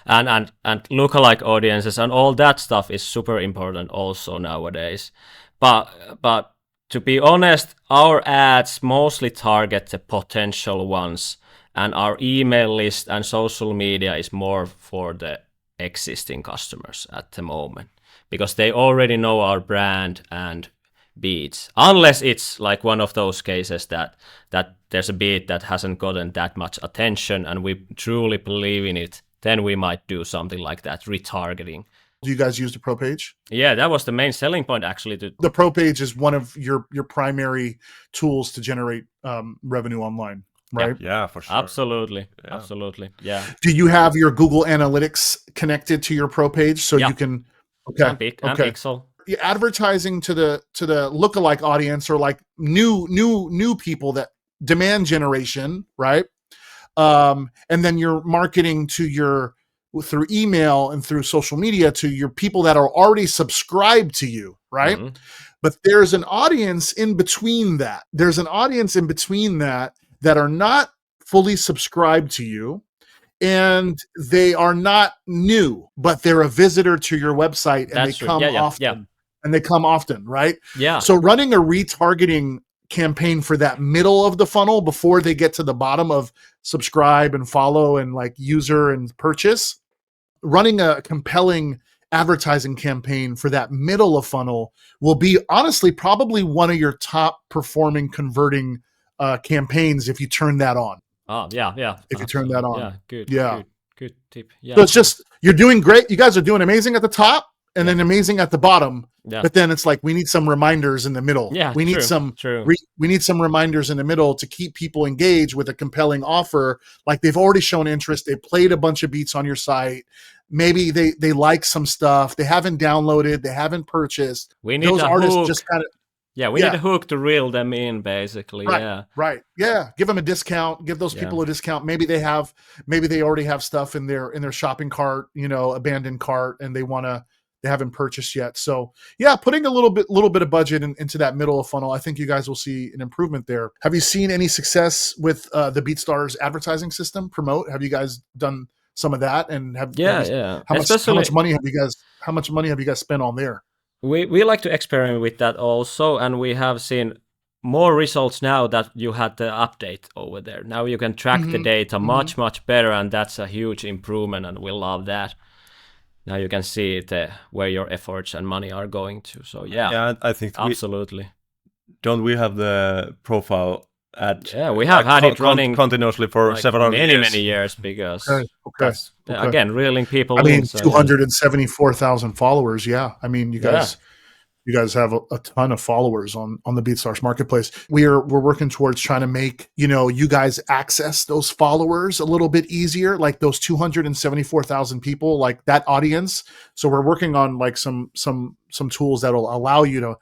and lookalike audiences and all that stuff is super important also nowadays. But to be honest, our ads mostly target the potential ones, and our email list and social media is more for the existing customers at the moment, because they already know our brand and beats. Unless it's like one of those cases that there's a beat that hasn't gotten that much attention and we truly believe in it, then we might do something like that, retargeting. Do you guys use the Pro page? Yeah, that was the main selling point, actually. The Pro page is one of your primary tools to generate revenue online, right? Yeah, for sure. Absolutely. Absolutely. Yeah. Do you have your Google Analytics connected to your Pro page so you can? Okay. And Pixel. Advertising to the lookalike audience, or like new people that demand generation, right? And then you're marketing to through email and through social media to your people that are already subscribed to you, right? Mm-hmm. But there's an audience in between that. That are not fully subscribed to you, and they are not new, but they're a visitor to your website, and they come often. Yeah. And they come often, right? Yeah. So running a retargeting campaign for that middle of the funnel before they get to the bottom of subscribe and follow and like user and purchase, running a compelling advertising campaign for that middle of funnel will be honestly probably one of your top performing converting campaigns if you turn that on. Oh, yeah. If you turn that on. Yeah, good. Yeah. Good tip. Yeah. So it's just, you're doing great. You guys are doing amazing at the top and then amazing at the bottom. Yeah. But then it's like, we need some reminders in the middle. Yeah, we need we need some reminders in the middle to keep people engaged with a compelling offer. Like, they've already shown interest. They played a bunch of beats on your site. Maybe they like some stuff. They haven't downloaded. They haven't purchased. We need those a artists hook. Just kind of. Yeah, we need a hook to reel them in, basically. Right, right. Yeah, give them a discount. Give those people a discount. Maybe they already have stuff in their shopping cart, abandoned cart, and they haven't purchased yet. So yeah, putting a little bit of budget into that middle of funnel, I think you guys will see an improvement there. Have you seen any success with the BeatStars's advertising system? Promote? Have you guys done some of that? And how much money have you guys spent on there? We like to experiment with that also, and we have seen more results now that you had the update over there. Now you can track the data much better, and that's a huge improvement, and we love that. Now you can see where your efforts and money are going to. So yeah, I think absolutely. Don't we have the profile ad? Yeah, we have had it running continuously for several many years because okay. Again, reeling people. I mean, 274,000 followers. Yeah, I mean, you guys have a ton of followers on the BeatStars marketplace. We're working towards trying to make you guys access those followers a little bit easier, like those 274,000 people, like that audience. So we're working on like some tools that'll allow you to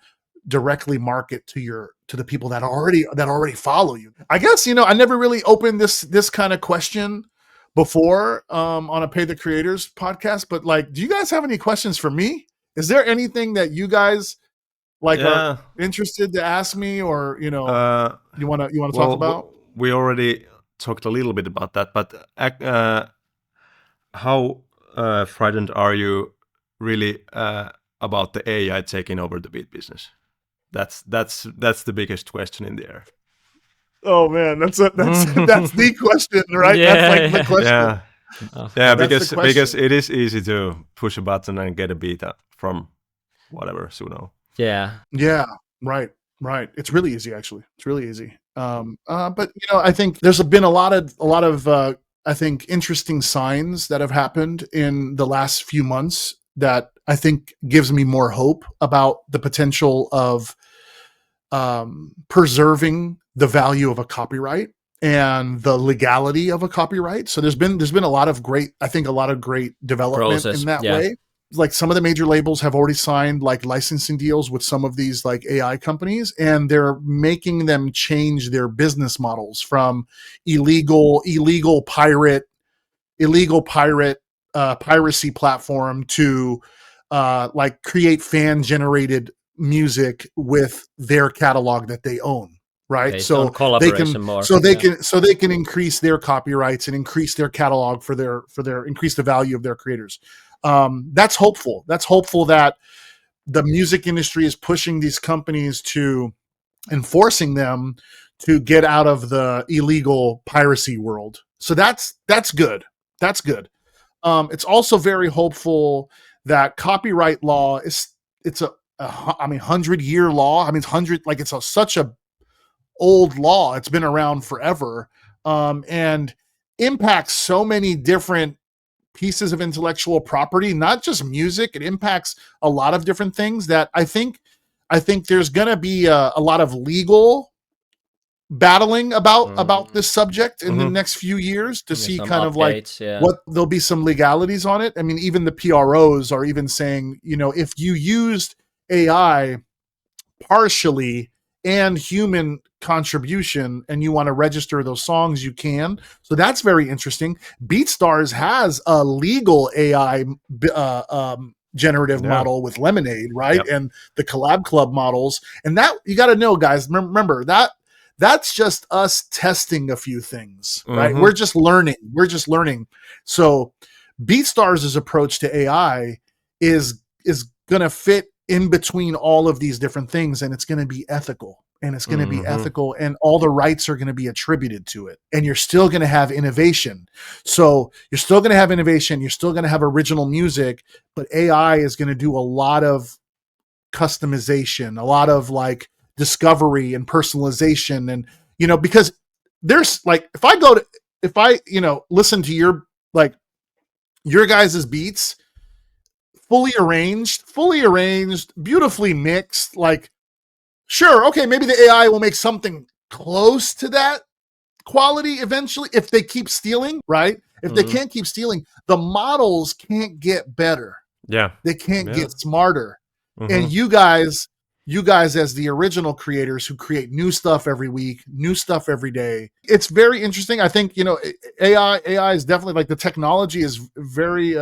directly market to the people that already follow you. I guess I never really opened this kind of question before on a Pay the Creators podcast, but like, do you guys have any questions for me? Is there anything that you guys are interested to ask me, or you want to talk about? We already talked a little bit about that, but how frightened are you really about the AI taking over the beat business? That's the biggest question in the air. Oh man, that's the question, right? Yeah, that's like the question. Yeah, because it is easy to push a button and get a beat from whatever Suno. Yeah, right. It's really easy, actually. It's really easy. But I think there's been a lot of I think interesting signs that have happened in the last few months that I think gives me more hope about the potential of preserving the value of a copyright and the legality of a copyright. So there's been a lot of great development in that way. Like some of the major labels have already signed like licensing deals with some of these like AI companies, and they're making them change their business models from illegal piracy platform to like create fan generated music with their catalog that they own, right? So they can increase their copyrights and increase their catalog for their increase the value of their creators. That's hopeful. That's hopeful that the music industry is pushing these companies to enforcing them to get out of the illegal piracy world. So that's good. That's good. It's also very hopeful that copyright law it's a 100-year law. I mean, it's such a old law. It's been around forever, and impacts so many different pieces of intellectual property, not just music. It impacts a lot of different things that I think there's going to be a lot of legal battling about this subject in the next few years to see kind of updates, like what there'll be some legalities on it. I mean, even the PROs are even saying, if you used AI partially and human contribution and you want to register those songs, you can. So that's very interesting. BeatStars has a legal AI generative model with Lemonade, right? Yep. And the Collab Club models. And that, you got to know, guys, remember that's just us testing a few things, right? We're just learning. So BeatStars' approach to AI is going to fit in between all of these different things, and it's going to be ethical. And it's going to be ethical, and all the rights are going to be attributed to it. And you're still going to have innovation. So you're still going to have innovation. You're still going to have original music, but AI is going to do a lot of customization, a lot of like discovery and personalization. And, because there's like, if I listen to your guys' beats, fully arranged, beautifully mixed, like, sure, okay, maybe the AI will make something close to that quality eventually if they keep stealing, right? If they can't keep stealing, the models can't get better. Yeah. They can't get smarter. And you guys you guys as the original creators who create new stuff every week, new stuff every day. It's very interesting. I think, AI is definitely, like, the technology is very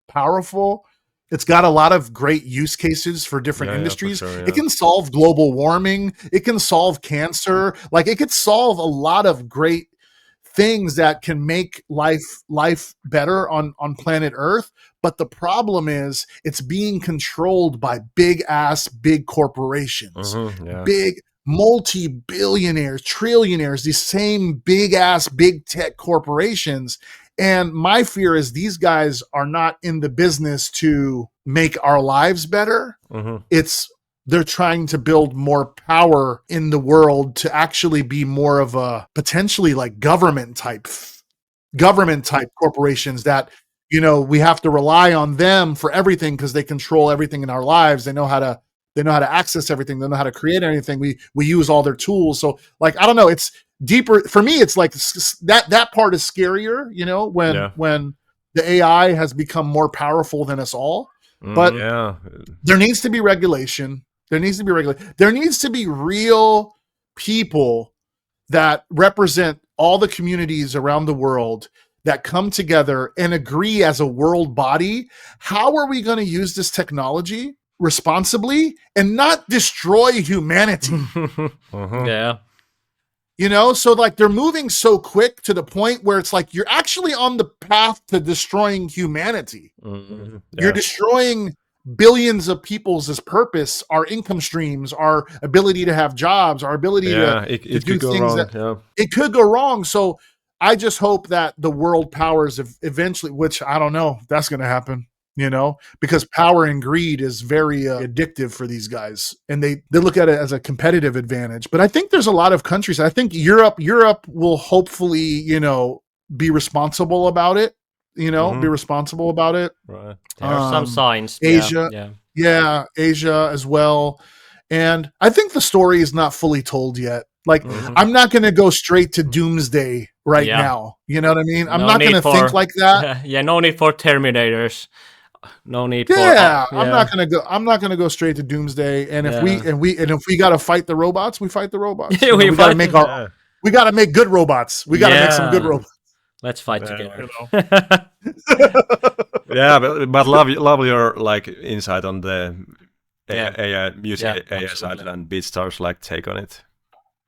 powerful. It's got a lot of great use cases for different industries. For sure, It can solve global warming. It can solve cancer. Like, it could solve a lot of great things that can make life better on planet Earth. But the problem is it's being controlled by big corporations, big multi-billionaires, trillionaires, these same big tech corporations. And my fear is these guys are not in the business to make our lives better. They're trying to build more power in the world to actually be more of a potentially like government type corporations that, we have to rely on them for everything because they control everything in our lives. They know how to access everything. They know how to create anything. We use all their tools. So, like, I don't know, it's deeper for me. It's like that part is scarier, when the AI has become more powerful than us all. But there needs to be regulation. There needs to be real people that represent all the communities around the world that come together and agree as a world body. How are we going to use this technology responsibly and not destroy humanity? Yeah. So, like, they're moving so quick to the point where it's like you're actually on the path to destroying humanity. You're destroying billions of people's purpose, our income streams, our ability to have jobs, our ability to do things it could go wrong. So I just hope that the world powers eventually, which I don't know if that's going to happen, because power and greed is very addictive for these guys. And they look at it as a competitive advantage. But I think there's a lot of countries. I think Europe will hopefully, be responsible about it. Be responsible about it. Right. There are some signs. Asia. Yeah, Asia as well. And I think the story is not fully told yet. Like, I'm not going to go straight to doomsday now. You know what I mean? I'm not going to think like that. No need for Terminators. No need for I'm not going to go straight to doomsday. And if we got to fight the robots, we fight the robots. we got to make we got to make good robots. We got to make some good robots. Let's fight together. But love your like insight on the AI music AI side and BeatStars like take on it.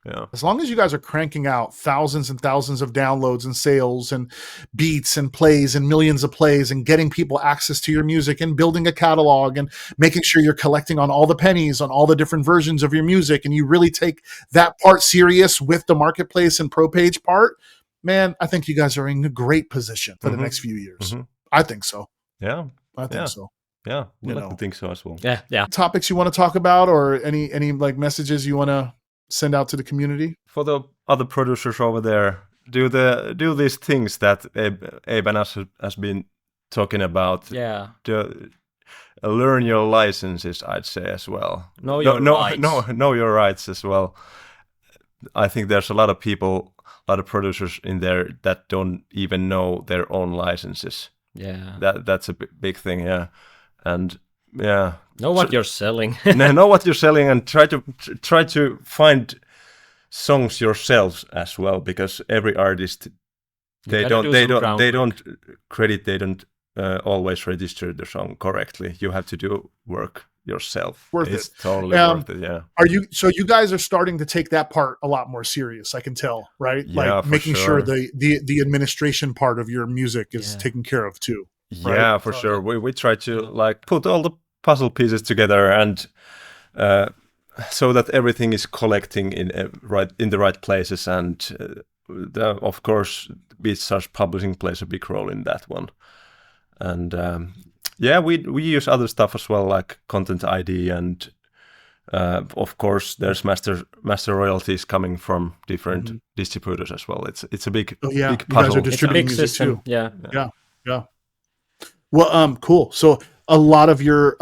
Yeah. As long as you guys are cranking out thousands and thousands of downloads and sales and beats and plays and millions of plays and getting people access to your music and building a catalog and making sure you're collecting on all the pennies on all the different versions of your music, and you really take that part serious with the marketplace and pro page part, man, I think you guys are in a great position for the next few years. I think so. Yeah. I think so. Yeah. I like to think so as well. Yeah. Topics you want to talk about, or any like messages you want to send out to the community? For the other producers over there, do these things that Abe and us has been talking about. Yeah. Learn your licenses, I'd say, as well. Know your rights as well. I think there's a lot of people, a lot of producers in there that don't even know their own licenses. Yeah. That's a big thing, yeah. And yeah. Know what you're selling. Know what you're selling, and try to find songs yourselves as well, because every artist they don't always register the song correctly. You have to do work yourself. It's totally worth it. Yeah. You guys are starting to take that part a lot more serious, I can tell, right? Yeah, like making sure the administration part of your music is taken care of too. Yeah, right? for sure. We try to like put all the puzzle pieces together, and so that everything is collecting in the right places, and of course BeatStars's publishing plays a big role in that one. And we use other stuff as well, like Content ID, and of course there's master royalties coming from different distributors as well. It's a big big puzzle. You guys are distributing music system too. Yeah. Well, cool. So a lot of your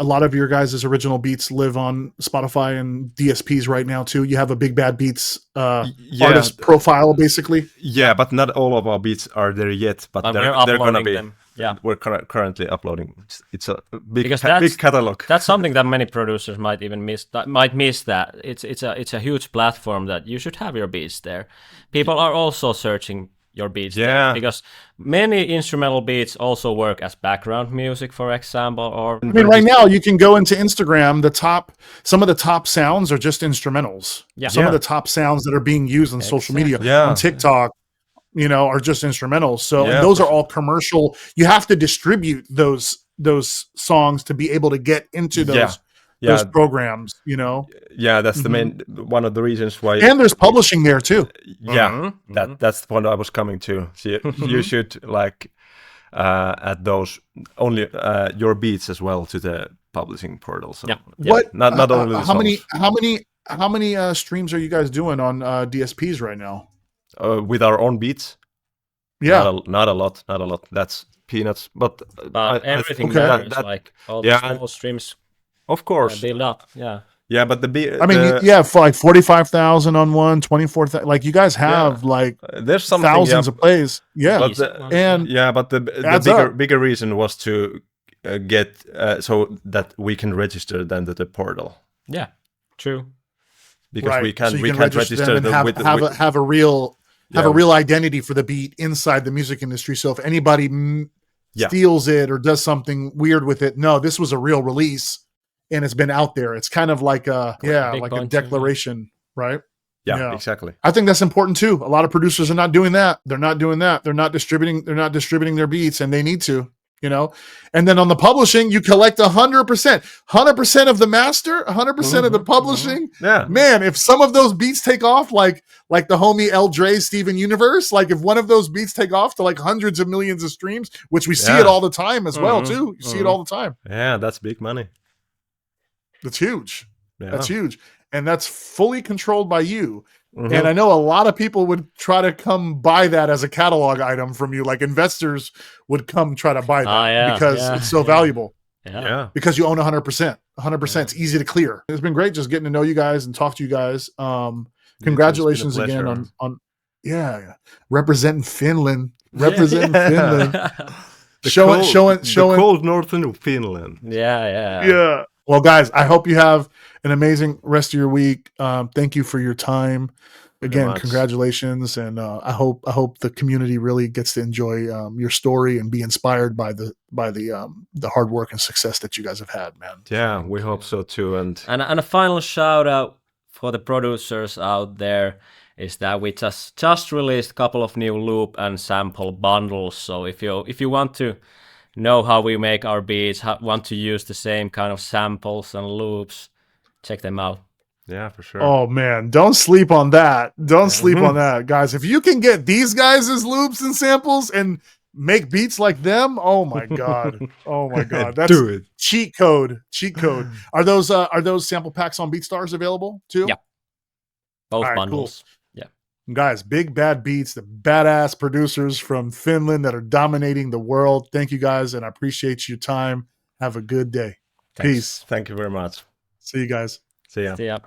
guys' original beats live on Spotify and DSPs right now too. You have a BigBadBeats artist profile, basically. Yeah, but not all of our beats are there yet. But they're gonna be. Them. Yeah. we're currently uploading. It's a big Because big catalog. That's something that many producers might even miss. That it's a huge platform that you should have your beats there. People are also searching your beats there because many instrumental beats also work as background music, for example. Or I mean, right now you can go into Instagram. Some of the top sounds are just instrumentals. Yeah. Some of the top sounds that are being used on social media, on TikTok, are just instrumentals. So and those are all commercial. You have to distribute those songs to be able to get into those programs. Yeah, that's the main one of the reasons why. And there's publishing there too. Yeah, that's the point I was coming to. So you should add those only your beats as well to the publishing portal. So what? Not only the songs. How many streams are you guys doing on DSPs right now? With our own beats? Yeah, not a lot. That's peanuts. But everything matters. Like all the small streams, of course, build up. Yeah. Yeah, but for like 45,000 on one, 24,000. Like you guys have there's thousands of plays. Yeah, but the bigger reason was to get so that we can register then to the portal. Yeah, true. Because we can't register and have a real identity for the beat inside the music industry. So if anybody steals it or does something weird with it, no, this was a real release. And it's been out there. It's kind of like a declaration, right? Yeah, exactly. I think that's important too. A lot of producers are not doing that. They're not doing that. They're not distributing their beats, and they need to, And then on the publishing, you collect 100% of the master, 100% of the publishing. Yeah, man, if some of those beats take off, like the homie L. Dre, Steven Universe, like if one of those beats take off to like hundreds of millions of streams, which we see it all the time as well too. You see it all the time. Yeah, that's big money. That's huge. Yeah. That's huge. And that's fully controlled by you. And I know a lot of people would try to come buy that as a catalog item from you. Like investors would come try to buy that because it's so valuable. Yeah. Because you own 100%. 100%. It's easy to clear. It's been great just getting to know you guys and talk to you guys. Congratulations again on representing Finland. Finland. Showing the cold northern of Finland. Yeah. Well, guys, I hope you have an amazing rest of your week. Thank you for your time. Again, congratulations, and I hope the community really gets to enjoy your story and be inspired by the hard work and success that you guys have had, man. Yeah, we hope so too. And a final shout out for the producers out there is that we just released a couple of new loop and sample bundles. So if you want to know how we make our beats, want to use the same kind of samples and loops, check them out. Yeah, for sure. Oh man, don't sleep on that. Don't sleep on that, guys. If you can get these guys as loops and samples and make beats like them, oh my god. Oh my god. That's cheat code. Are those sample packs on BeatStars available too? Yeah. Both bundles. Cool. Guys, BigBadBeats, the badass producers from Finland that are dominating the world. Thank you guys, and I appreciate your time. Have a good day. Thanks. Peace. Thank you very much. See you guys. See ya.